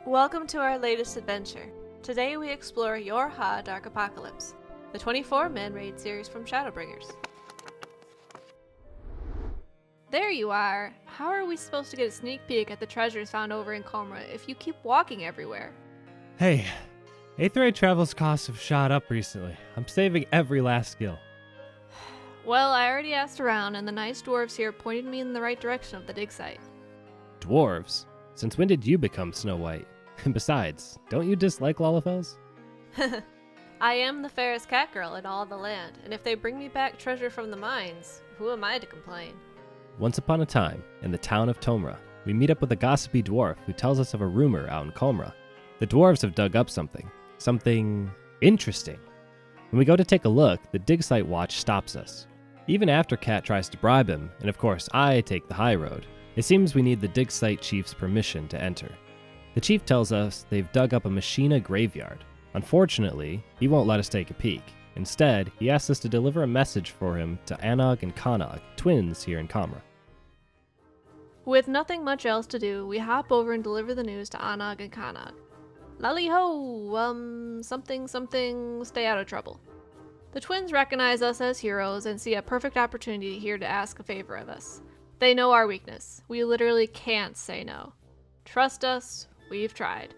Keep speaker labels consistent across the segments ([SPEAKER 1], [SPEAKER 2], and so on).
[SPEAKER 1] Welcome to our latest adventure. Today we explore Yorha Dark Apocalypse, the 24-man raid series from Shadowbringers. There you are! How are we supposed to get a sneak peek at the treasures found over in Comra if you keep walking everywhere?
[SPEAKER 2] Hey, Aetheryte Travel's costs have shot up recently. I'm saving every last skill.
[SPEAKER 1] Well, I already asked around and the nice dwarves here pointed me in the right direction of the dig site.
[SPEAKER 2] Dwarves? Since when did you become Snow White? And besides, don't you dislike Lalafels?
[SPEAKER 1] I am the fairest cat girl in all the land, and if they bring me back treasure from the mines, who am I to complain?
[SPEAKER 2] Once upon a time, in the town of Tomra, we meet up with a gossipy dwarf who tells us of a rumor out in Comra. The dwarves have dug up something interesting. When we go to take a look, the dig site watch stops us. Even after Cat tries to bribe him, and of course I take the high road, it seems we need the dig site chief's permission to enter. The chief tells us they've dug up a Machina graveyard. Unfortunately, he won't let us take a peek. Instead, he asks us to deliver a message for him to Anog and Kanog, twins here in Comra.
[SPEAKER 1] With nothing much else to do, we hop over and deliver the news to Anog and Kanog. Lally ho, something, stay out of trouble. The twins recognize us as heroes and see a perfect opportunity here to ask a favor of us. They know our weakness. We literally can't say no. Trust us, we've tried.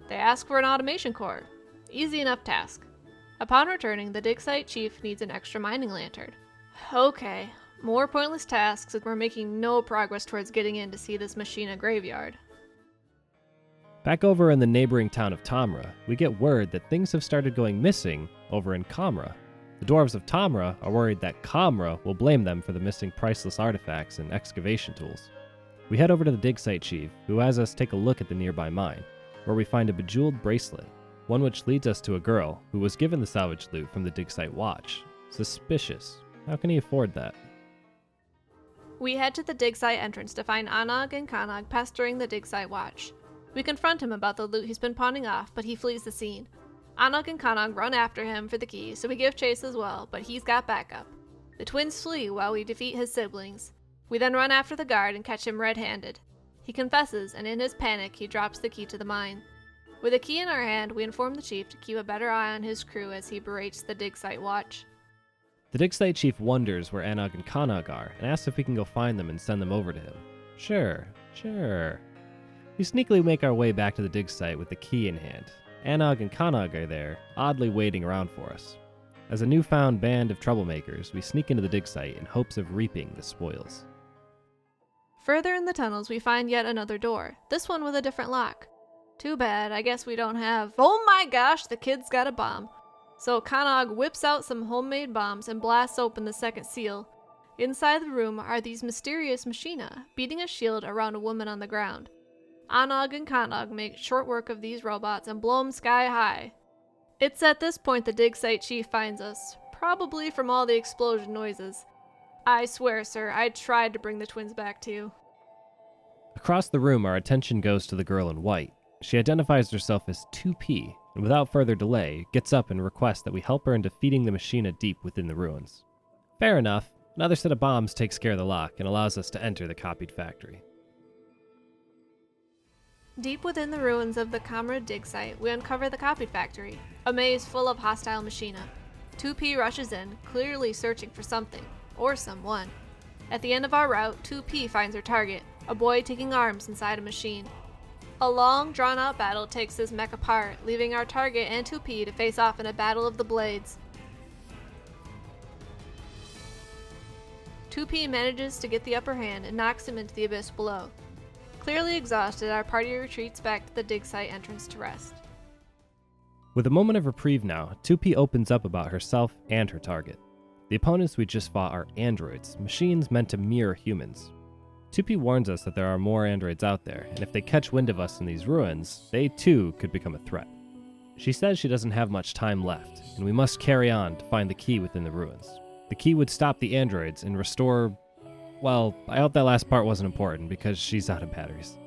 [SPEAKER 1] They ask for an automation core. Easy enough task. Upon returning, the dig site chief needs an extra mining lantern. Okay, more pointless tasks and we're making no progress towards getting in to see this Machina graveyard.
[SPEAKER 2] Back over in the neighboring town of Tomra, we get word that things have started going missing over in Comra. The dwarves of Tomra are worried that Comra will blame them for the missing priceless artifacts and excavation tools. We head over to the dig site chief, who has us take a look at the nearby mine, where we find a bejeweled bracelet, one which leads us to a girl who was given the salvage loot from the dig site watch. Suspicious. How can he afford that?
[SPEAKER 1] We head to the dig site entrance to find Anog and Kanog pestering the dig site watch. We confront him about the loot he's been pawning off, but he flees the scene. Anog and Kanog run after him for the key, so we give chase as well, but he's got backup. The twins flee while we defeat his siblings. We then run after the guard and catch him red-handed. He confesses, and in his panic, he drops the key to the mine. With a key in our hand, we inform the chief to keep a better eye on his crew as he berates the dig site watch.
[SPEAKER 2] The dig site chief wonders where Anog and Kanog are and asks if we can go find them and send them over to him. Sure. We sneakily make our way back to the dig site with the key in hand. Anog and Kanog are there, oddly waiting around for us. As a newfound band of troublemakers, we sneak into the dig site in hopes of reaping the spoils.
[SPEAKER 1] Further in the tunnels, we find yet another door, this one with a different lock. Too bad, I guess we don't have— oh my gosh, the kid's got a bomb. So Kanog whips out some homemade bombs and blasts open the second seal. Inside the room are these mysterious Machina, beating a shield around a woman on the ground. Anog and Kanog make short work of these robots and blow them sky high. It's at this point the dig site chief finds us, probably from all the explosion noises. I swear, sir, I tried to bring the twins back to you.
[SPEAKER 2] Across the room, our attention goes to the girl in white. She identifies herself as 2P, and without further delay, gets up and requests that we help her in defeating the Machina deep within the ruins. Fair enough. Another set of bombs takes care of the lock and allows us to enter the copied factory.
[SPEAKER 1] Deep within the ruins of the Comra dig site, we uncover the copied factory, a maze full of hostile Machina. 2P rushes in, clearly searching for something, or someone. At the end of our route, 2P finds her target, a boy taking arms inside a machine. A long, drawn-out battle takes this mech apart, leaving our target and 2P to face off in a battle of the blades. 2P manages to get the upper hand and knocks him into the abyss below. Clearly exhausted, our party retreats back to the dig site entrance to rest.
[SPEAKER 2] With a moment of reprieve now, 2P opens up about herself and her target. The opponents we just fought are androids, machines meant to mirror humans. 2P warns us that there are more androids out there, and if they catch wind of us in these ruins, they too could become a threat. She says she doesn't have much time left, and we must carry on to find the key within the ruins. The key would stop the androids and restore— well, I hope that last part wasn't important because she's out of batteries.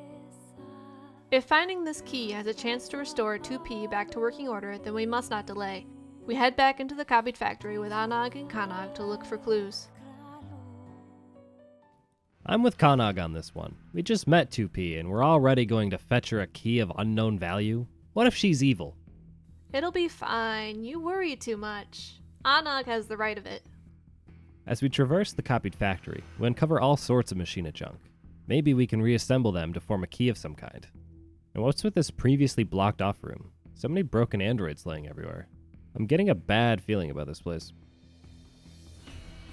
[SPEAKER 1] If finding this key has a chance to restore 2P back to working order, then we must not delay. We head back into the copied factory with Anog and Kanog to look for clues.
[SPEAKER 2] I'm with Kanag on this one. We just met 2P and we're already going to fetch her a key of unknown value. What if she's evil?
[SPEAKER 1] It'll be fine. You worry too much. Anag has the right of it.
[SPEAKER 2] As we traverse the copied factory, we uncover all sorts of machina junk. Maybe we can reassemble them to form a key of some kind. And what's with this previously blocked off room? So many broken androids laying everywhere. I'm getting a bad feeling about this place.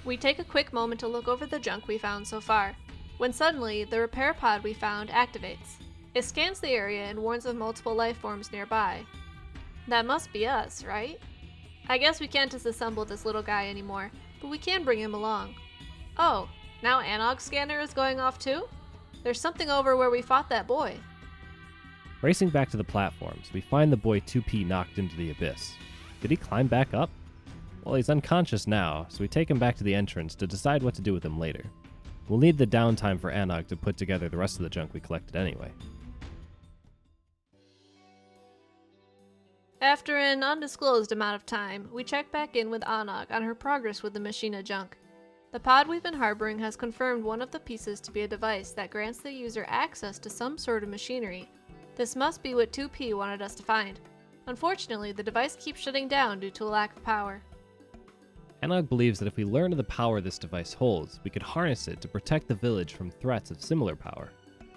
[SPEAKER 1] We take a quick moment to look over the junk we found so far, when suddenly the repair pod we found activates. It scans the area and warns of multiple life forms nearby. That must be us, right? I guess we can't disassemble this little guy anymore, but we can bring him along. Oh, now Anog's scanner is going off too? There's something over where we fought that boy.
[SPEAKER 2] Racing back to the platforms, we find the boy 2P knocked into the abyss. Did he climb back up? Well, he's unconscious now, so we take him back to the entrance to decide what to do with him later. We'll need the downtime for Anog to put together the rest of the junk we collected anyway.
[SPEAKER 1] After an undisclosed amount of time, we check back in with Anog on her progress with the machina junk. The pod we've been harboring has confirmed one of the pieces to be a device that grants the user access to some sort of machinery. This must be what 2P wanted us to find. Unfortunately, the device keeps shutting down due to a lack of power.
[SPEAKER 2] Anog believes that if we learn of the power this device holds, we could harness it to protect the village from threats of similar power.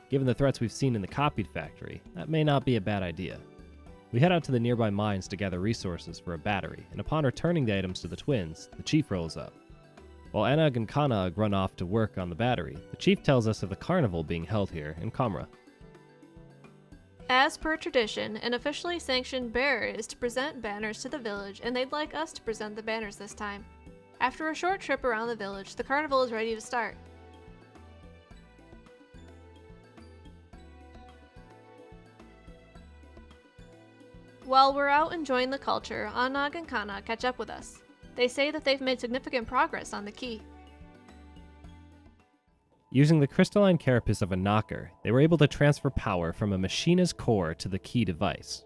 [SPEAKER 2] Given the threats we've seen in the copied factory, that may not be a bad idea. We head out to the nearby mines to gather resources for a battery, and upon returning the items to the twins, the chief rolls up. While Anog and Kanag run off to work on the battery, the chief tells us of the carnival being held here in Comra.
[SPEAKER 1] As per tradition, an officially sanctioned bearer is to present banners to the village, and they'd like us to present the banners this time. After a short trip around the village, the carnival is ready to start. While we're out enjoying the culture, Anag and Kana catch up with us. They say that they've made significant progress on the key.
[SPEAKER 2] Using the crystalline carapace of a knocker, they were able to transfer power from a machina's core to the key device.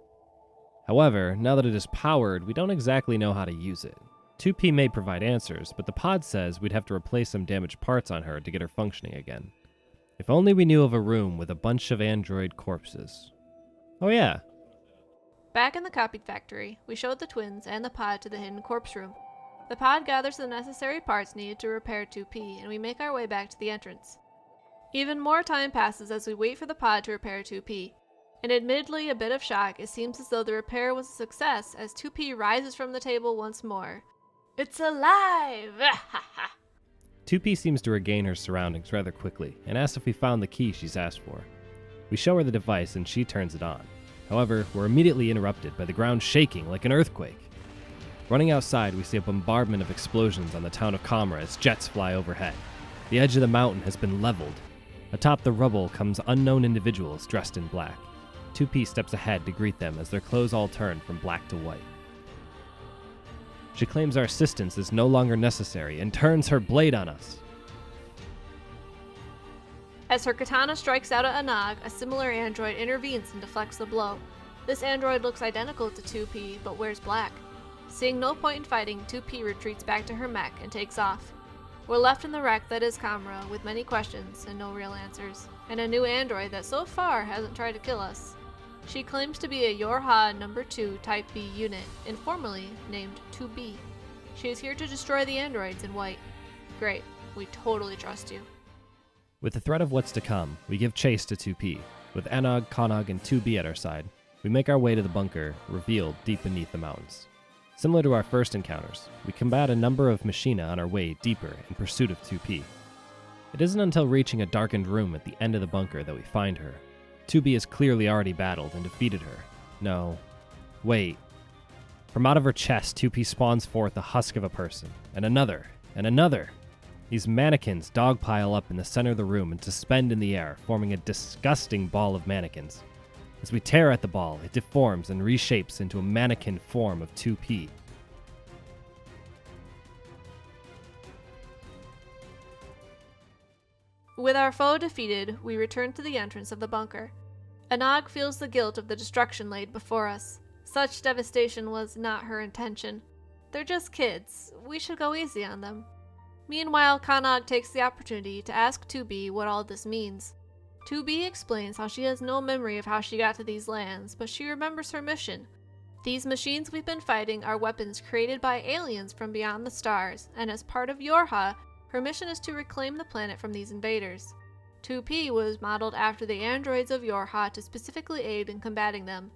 [SPEAKER 2] However, now that it is powered, we don't exactly know how to use it. 2P may provide answers, but the pod says we'd have to replace some damaged parts on her to get her functioning again. If only we knew of a room with a bunch of android corpses. Oh yeah.
[SPEAKER 1] Back in the copied factory, we showed the twins and the pod to the hidden corpse room. The pod gathers the necessary parts needed to repair 2P, and we make our way back to the entrance. Even more time passes as we wait for the pod to repair 2P. In admittedly a bit of shock, it seems as though the repair was a success as 2P rises from the table once more. It's alive!
[SPEAKER 2] 2P seems to regain her surroundings rather quickly, and asks if we found the key she's asked for. We show her the device and she turns it on. However, we're immediately interrupted by the ground shaking like an earthquake. Running outside, we see a bombardment of explosions on the town of Comra as jets fly overhead. The edge of the mountain has been leveled. Atop the rubble comes unknown individuals dressed in black. 2P steps ahead to greet them as their clothes all turn from black to white. She claims our assistance is no longer necessary and turns her blade on us.
[SPEAKER 1] As her katana strikes out at Anag, a similar android intervenes and deflects the blow. This android looks identical to 2P, but wears black. Seeing no point in fighting, 2P retreats back to her mech and takes off. We're left in the wreck that is Comra, with many questions and no real answers, and a new android that so far hasn't tried to kill us. She claims to be a Yorha No. 2 Type B unit, informally named 2B. She is here to destroy the androids in white. Great, we totally trust you.
[SPEAKER 2] With the threat of what's to come, we give chase to 2P. With Anog, Kanag, and 2B at our side, we make our way to the bunker, revealed deep beneath the mountains. Similar to our first encounters, we combat a number of machina on our way deeper in pursuit of 2P. It isn't until reaching a darkened room at the end of the bunker that we find her. 2B has clearly already battled and defeated her. No. Wait. From out of her chest, 2P spawns forth a husk of a person, and another, and another. These mannequins dogpile up in the center of the room and suspend in the air, forming a disgusting ball of mannequins. As we tear at the ball, it deforms and reshapes into a mannequin form of 2P.
[SPEAKER 1] With our foe defeated, we return to the entrance of the bunker. Anag feels the guilt of the destruction laid before us. Such devastation was not her intention. They're just kids. We should go easy on them. Meanwhile, Kanag takes the opportunity to ask 2B what all this means. 2B explains how she has no memory of how she got to these lands, but she remembers her mission. These machines we've been fighting are weapons created by aliens from beyond the stars, and as part of Yorha, her mission is to reclaim the planet from these invaders. 2P was modeled after the androids of Yorha to specifically aid in combating them.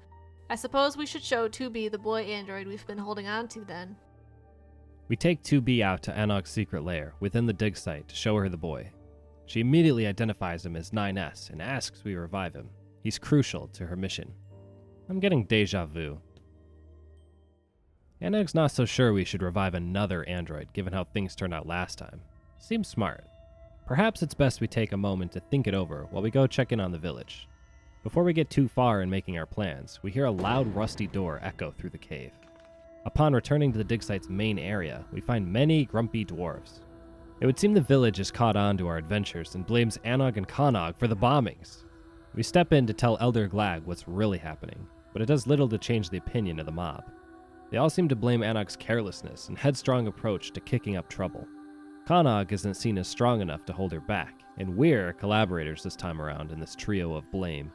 [SPEAKER 1] I suppose we should show 2B the boy android we've been holding on to then.
[SPEAKER 2] We take 2B out to Anog's secret lair within the dig site to show her the boy. She immediately identifies him as 9S and asks we revive him. He's crucial to her mission. I'm getting deja vu. Anog's not so sure we should revive another android given how things turned out last time. Seems smart. Perhaps it's best we take a moment to think it over while we go check in on the village. Before we get too far in making our plans, we hear a loud rusty door echo through the cave. Upon returning to the dig site's main area, we find many grumpy dwarves. It would seem the village has caught on to our adventures and blames Anog and Kanag for the bombings. We step in to tell Elder Glag what's really happening, but it does little to change the opinion of the mob. They all seem to blame Anog's carelessness and headstrong approach to kicking up trouble. Kanag isn't seen as strong enough to hold her back, and we're collaborators this time around in this trio of blame.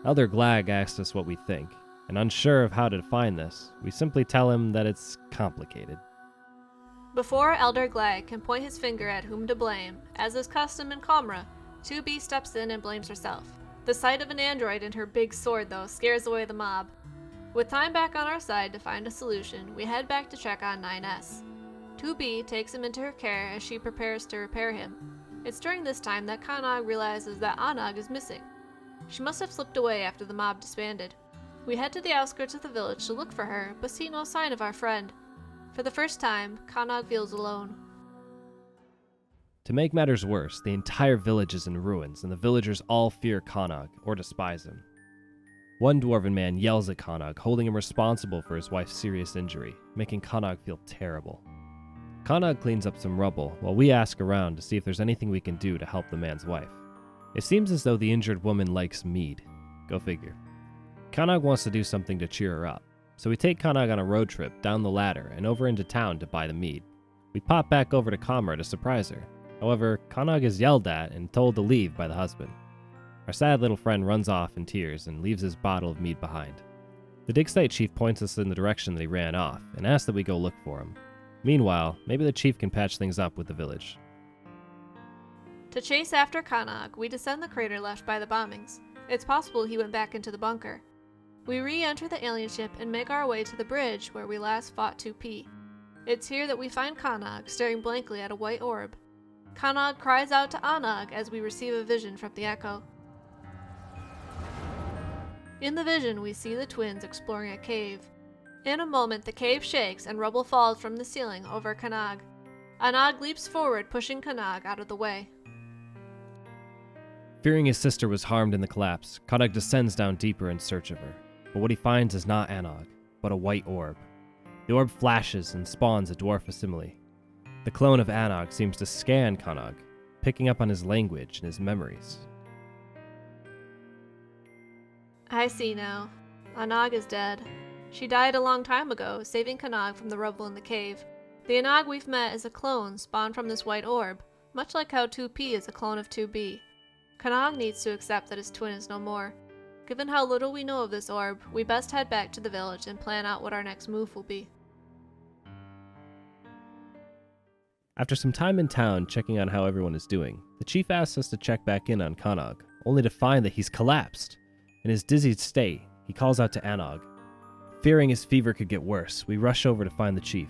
[SPEAKER 2] Elder Glag asks us what we think, and unsure of how to define this, we simply tell him that it's complicated.
[SPEAKER 1] Before Elder Glag can point his finger at whom to blame, as is custom in Comra, 2B steps in and blames herself. The sight of an android and her big sword, though, scares away the mob. With time back on our side to find a solution, we head back to check on 9S. 2B takes him into her care as she prepares to repair him. It's during this time that Kanag realizes that Anag is missing. She must have slipped away after the mob disbanded. We head to the outskirts of the village to look for her, but see no sign of our friend. For the first time, Kanag feels alone.
[SPEAKER 2] To make matters worse, the entire village is in ruins, and the villagers all fear Kanag, or despise him. One dwarven man yells at Kanag, holding him responsible for his wife's serious injury, making Kanag feel terrible. Kanag cleans up some rubble, while we ask around to see if there's anything we can do to help the man's wife. It seems as though the injured woman likes mead. Go figure. Kanag wants to do something to cheer her up, so we take Kanag on a road trip down the ladder and over into town to buy the mead. We pop back over to Comra to surprise her. However, Kanag is yelled at and told to leave by the husband. Our sad little friend runs off in tears and leaves his bottle of mead behind. The dig site chief points us in the direction that he ran off and asks that we go look for him. Meanwhile, maybe the chief can patch things up with the village.
[SPEAKER 1] To chase after Kanag, we descend the crater left by the bombings. It's possible he went back into the bunker. We re-enter the alien ship and make our way to the bridge where we last fought 2P. It's here that we find Kanag staring blankly at a white orb. Kanag cries out to Anag as we receive a vision from the echo. In the vision, we see the twins exploring a cave. In a moment, the cave shakes and rubble falls from the ceiling over Kanag. Anag leaps forward, pushing Kanag out of the way.
[SPEAKER 2] Fearing his sister was harmed in the collapse, Kanag descends down deeper in search of her. But what he finds is not Anag, but a white orb. The orb flashes and spawns a dwarf assembly. The clone of Anag seems to scan Kanag, picking up on his language and his memories.
[SPEAKER 1] I see now. Anag is dead. She died a long time ago, saving Kanag from the rubble in the cave. The Anag we've met is a clone spawned from this white orb, much like how 2P is a clone of 2B. Kanag needs to accept that his twin is no more. Given how little we know of this orb, we best head back to the village and plan out what our next move will be.
[SPEAKER 2] After some time in town checking on how everyone is doing, the chief asks us to check back in on Kanag, only to find that he's collapsed. In his dizzied state, he calls out to Anag. Fearing his fever could get worse, we rush over to find the chief.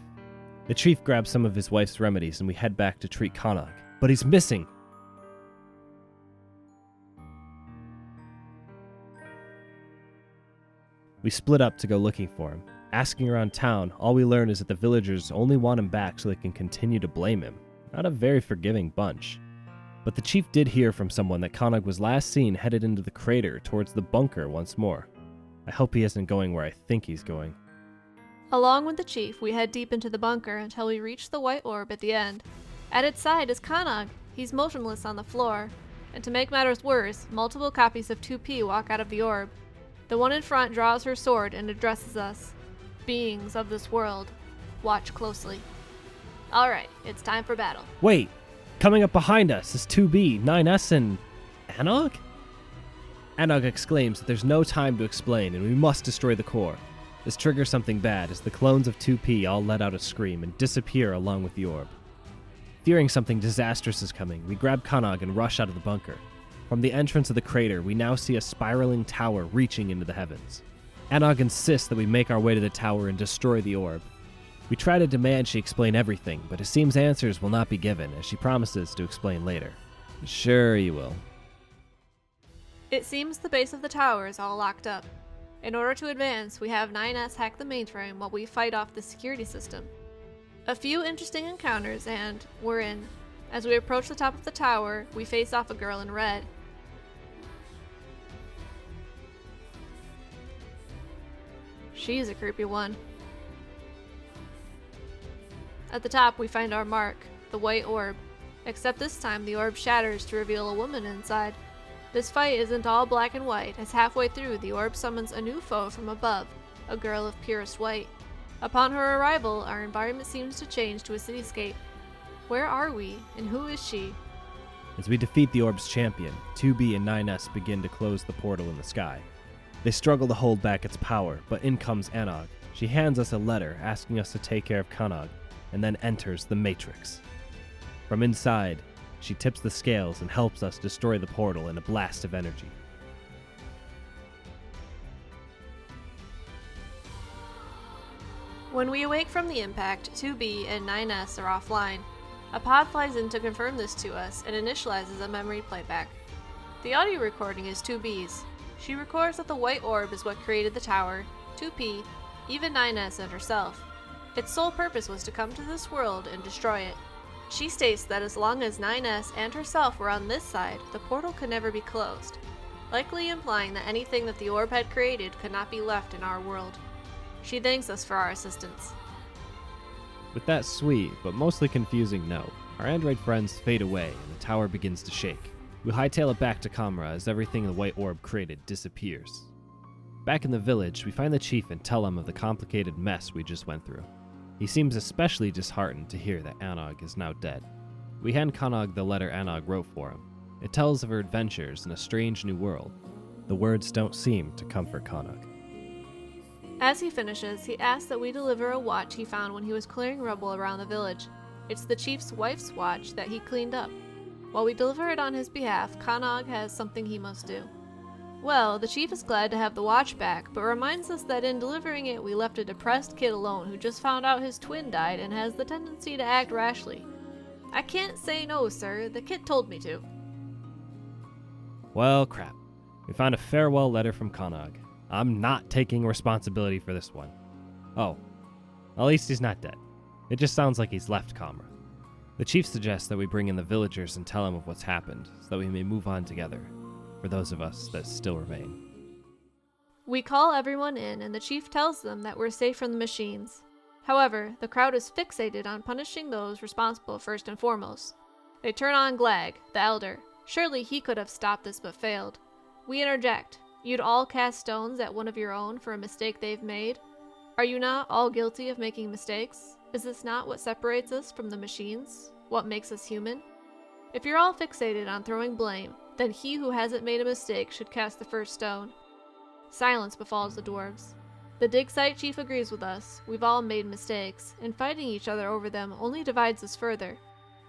[SPEAKER 2] The chief grabs some of his wife's remedies and we head back to treat Kanag, but he's missing! We split up to go looking for him. Asking around town, all we learn is that the villagers only want him back so they can continue to blame him. Not a very forgiving bunch. But the chief did hear from someone that Kanag was last seen headed into the crater towards the bunker once more. I hope he isn't going where I think he's going.
[SPEAKER 1] Along with the chief, we head deep into the bunker until we reach the white orb at the end. At its side is Kanag. He's motionless on the floor. And to make matters worse, multiple copies of 2P walk out of the orb. The one in front draws her sword and addresses us. Beings of this world, watch closely. Alright, it's time for battle.
[SPEAKER 2] Wait! Coming up behind us is 2B, 9S, and Anog? Anog exclaims that there's no time to explain and we must destroy the core. This triggers something bad as the clones of 2P all let out a scream and disappear along with the orb. Fearing something disastrous is coming, we grab Kanog and rush out of the bunker. From the entrance of the crater, we now see a spiraling tower reaching into the heavens. Anog insists that we make our way to the tower and destroy the orb. We try to demand she explain everything, but it seems answers will not be given, as she promises to explain later. Sure you will.
[SPEAKER 1] It seems the base of the tower is all locked up. In order to advance, we have 9S hack the mainframe while we fight off the security system. A few interesting encounters and we're in. As we approach the top of the tower, we face off a girl in red. She's a creepy one. At the top, we find our mark, the white orb. Except this time, the orb shatters to reveal a woman inside. This fight isn't all black and white, as halfway through, the orb summons a new foe from above, a girl of purest white. Upon her arrival, our environment seems to change to a cityscape. Where are we, and who is she?
[SPEAKER 2] As we defeat the orb's champion, 2B and 9S begin to close the portal in the sky. They struggle to hold back its power, but in comes Anog. She hands us a letter asking us to take care of Kanog, and then enters the Matrix. From inside, she tips the scales and helps us destroy the portal in a blast of energy.
[SPEAKER 1] When we awake from the impact, 2B and 9S are offline. A pod flies in to confirm this to us and initializes a memory playback. The audio recording is 2B's. She records that the white orb is what created the tower, 2P, even 9S and herself. Its sole purpose was to come to this world and destroy it. She states that as long as 9S and herself were on this side, the portal could never be closed, likely implying that anything that the orb had created could not be left in our world. She thanks us for our assistance.
[SPEAKER 2] With that sweet, but mostly confusing note, our android friends fade away and the tower begins to shake. We hightail it back to Kamra as everything the white orb created disappears. Back in the village, we find the chief and tell him of the complicated mess we just went through. He seems especially disheartened to hear that Anog is now dead. We hand Kanog the letter Anog wrote for him. It tells of her adventures in a strange new world. The words don't seem to comfort Kanog.
[SPEAKER 1] As he finishes, he asks that we deliver a watch he found when he was clearing rubble around the village. It's the chief's wife's watch that he cleaned up. While we deliver it on his behalf, Kanog has something he must do. Well, the chief is glad to have the watch back, but reminds us that in delivering it, we left a depressed kid alone who just found out his twin died and has the tendency to act rashly. I can't say no, sir. The kid told me to.
[SPEAKER 2] Well, crap. We found a farewell letter from Kanog. I'm not taking responsibility for this one. Oh, at least he's not dead. It just sounds like he's left Kamra. The chief suggests that we bring in the villagers and tell them of what's happened, so that we may move on together, for those of us that still remain.
[SPEAKER 1] We call everyone in, and the chief tells them that we're safe from the machines. However, the crowd is fixated on punishing those responsible first and foremost. They turn on Glag, the elder. Surely he could have stopped this but failed. We interject. You'd all cast stones at one of your own for a mistake they've made? Are you not all guilty of making mistakes? Is this not what separates us from the machines? What makes us human? If you're all fixated on throwing blame, then he who hasn't made a mistake should cast the first stone. Silence befalls the dwarves. The dig site chief agrees with us. We've all made mistakes, and fighting each other over them only divides us further.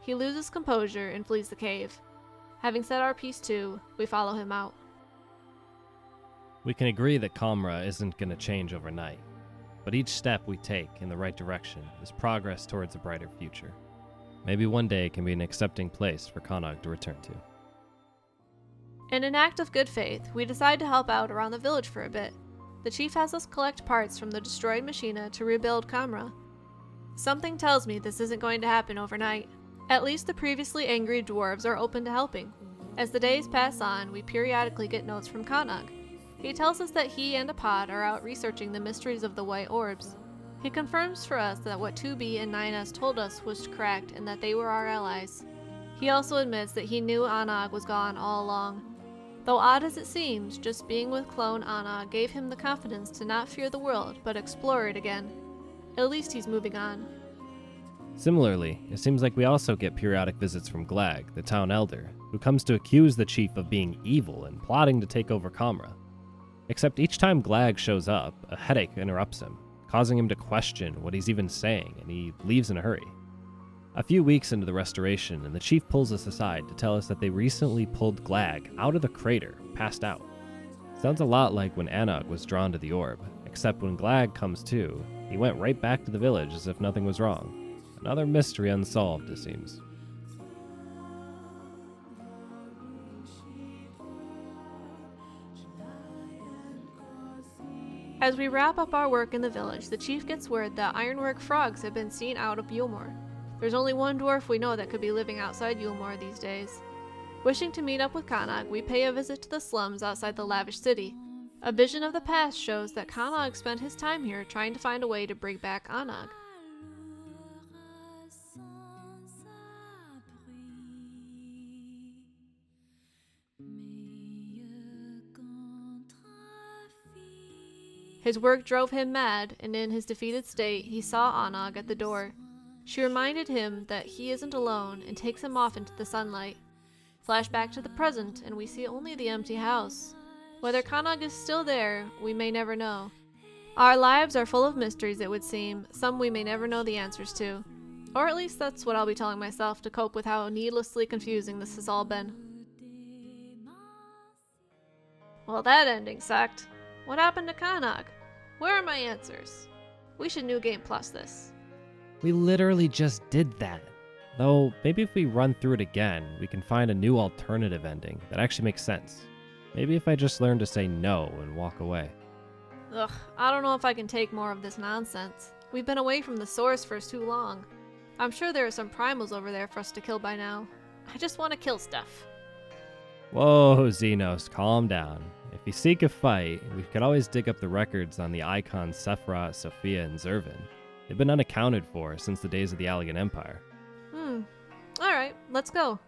[SPEAKER 1] He loses composure and flees the cave. Having said our piece too, we follow him out.
[SPEAKER 2] We can agree that Kamra isn't going to change overnight, but each step we take in the right direction is progress towards a brighter future. Maybe one day it can be an accepting place for Kanog to return to.
[SPEAKER 1] In an act of good faith, we decide to help out around the village for a bit. The chief has us collect parts from the destroyed machina to rebuild Kamra. Something tells me this isn't going to happen overnight. At least the previously angry dwarves are open to helping. As the days pass on, we periodically get notes from Kanog. He tells us that he and a pod are out researching the mysteries of the white orbs. He confirms for us that what 2B and 9S told us was correct and that they were our allies. He also admits that he knew Anog was gone all along. Though odd as it seems, just being with clone Anog gave him the confidence to not fear the world but explore it again. At least he's moving on.
[SPEAKER 2] Similarly, it seems like we also get periodic visits from Glag, the town elder, who comes to accuse the chief of being evil and plotting to take over Comra. Except each time Glag shows up, a headache interrupts him, causing him to question what he's even saying, and he leaves in a hurry. A few weeks into the restoration, and the chief pulls us aside to tell us that they recently pulled Glag out of the crater, passed out. Sounds a lot like when Anog was drawn to the orb, except when Glag comes to, he went right back to the village as if nothing was wrong. Another mystery unsolved, it seems.
[SPEAKER 1] As we wrap up our work in the village, the chief gets word that ironwork frogs have been seen out of Yulmore. There's only one dwarf we know that could be living outside Yulmore these days. Wishing to meet up with Kanag, we pay a visit to the slums outside the lavish city. A vision of the past shows that Kanag spent his time here trying to find a way to bring back Anag. His work drove him mad, and in his defeated state, he saw Anag at the door. She reminded him that he isn't alone and takes him off into the sunlight. Flash back to the present, and we see only the empty house. Whether Kanag is still there, we may never know. Our lives are full of mysteries, it would seem, some we may never know the answers to. Or at least that's what I'll be telling myself to cope with how needlessly confusing this has all been. Well, that ending sucked. What happened to Kanag? Where are my answers? We should New Game Plus this.
[SPEAKER 2] We literally just did that. Though, maybe if we run through it again, we can find a new alternative ending that actually makes sense. Maybe if I just learn to say no and walk away.
[SPEAKER 1] Ugh, I don't know if I can take more of this nonsense. We've been away from the source for too long. I'm sure there are some primals over there for us to kill by now. I just want to kill stuff.
[SPEAKER 2] Whoa, Xenos, calm down. If you seek a fight, we could always dig up the records on the icons Sephiroth, Sophia, and Zervin. They've been unaccounted for since the days of the Allegan Empire.
[SPEAKER 1] Alright, let's go.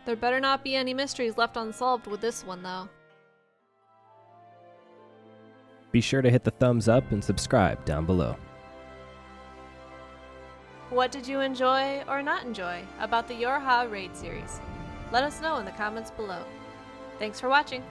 [SPEAKER 1] There better not be any mysteries left unsolved with this one, though.
[SPEAKER 2] Be sure to hit the thumbs up and subscribe down below.
[SPEAKER 1] What did you enjoy or not enjoy about the Yorha raid series? Let us know in the comments below. Thanks for watching.